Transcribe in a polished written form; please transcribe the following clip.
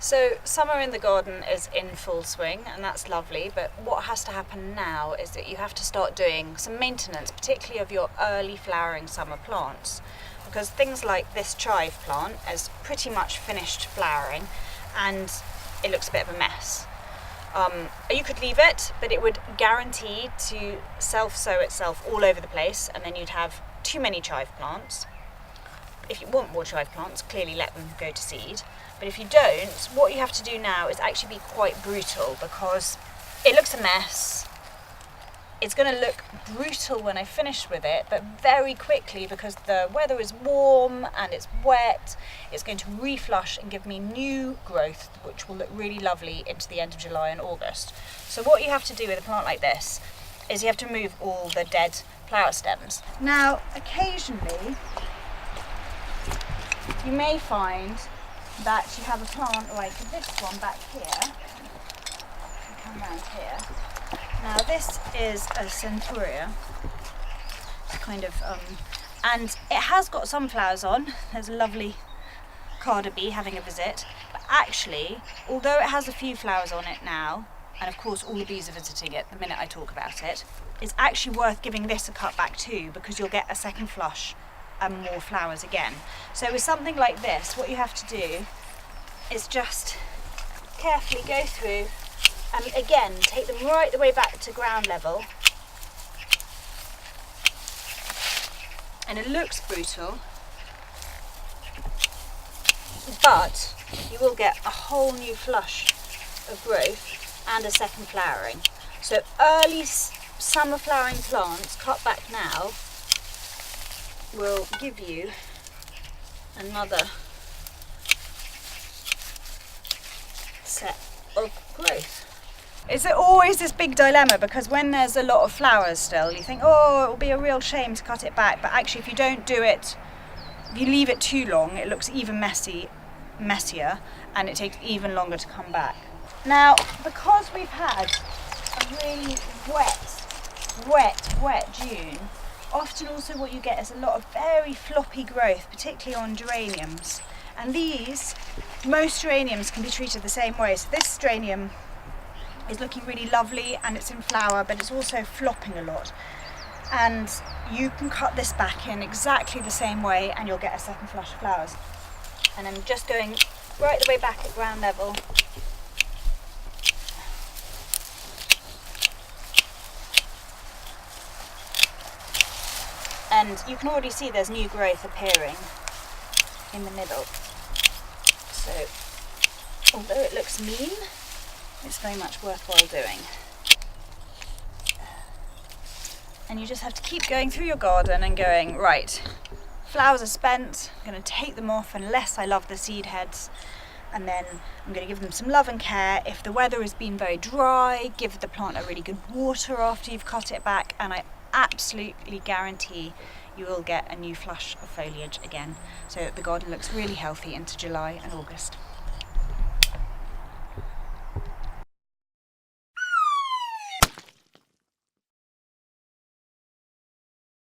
So summer in the garden is in full swing, and that's lovely, but what has to happen now is that you have to start doing some maintenance, particularly of your early flowering summer plants, because things like this chive plant has pretty much finished flowering and it looks a bit of a mess. You could leave it, but it would guarantee to self-sow itself all over the place, and then you'd have too many chive plants. If you want more chive plants, clearly let them go to seed. But if you don't, what you have to do now is actually be quite brutal, because it looks a mess. It's going to look brutal when I finish with it, but very quickly, because the weather is warm and it's wet, it's going to reflush and give me new growth, which will look really lovely into the end of July and August. So what you have to do with a plant like this is you have to remove all the dead flower stems. Now, occasionally, you may find that you have a plant like this one back here. Come around here. Now this is a centaurea, kind of, and it has got some flowers on. There's a lovely carder bee having a visit, but actually, although it has a few flowers on it now, and of course all the bees are visiting it the minute I talk about it, it's actually worth giving this a cut back too, because you'll get a second flush and more flowers again. So with something like this, what you have to do is just carefully go through and again take them right the way back to ground level. And it looks brutal, but you will get a whole new flush of growth and a second flowering. So early summer flowering plants cut back now will give you another set of growth. It's always this big dilemma, because when there's a lot of flowers still, you think, oh, it will be a real shame to cut it back, but actually if you don't do it, if you leave it too long, it looks even messier, and it takes even longer to come back. Now, because we've had a really wet June, often also what you get is a lot of very floppy growth, particularly on geraniums. And most geraniums can be treated the same way. So this geranium is looking really lovely and it's in flower, but it's also flopping a lot. And you can cut this back in exactly the same way and you'll get a second flush of flowers. And I'm just going right the way back at ground level. And you can already see there's new growth appearing in the middle. So, although it looks mean, it's very much worthwhile doing. And you just have to keep going through your garden and going, right, flowers are spent, I'm going to take them off unless I love the seed heads, and then I'm going to give them some love and care. If the weather has been very dry, give the plant a really good water after you've cut it back, and I absolutely guarantee you will get a new flush of foliage again, so that the garden looks really healthy into July and August.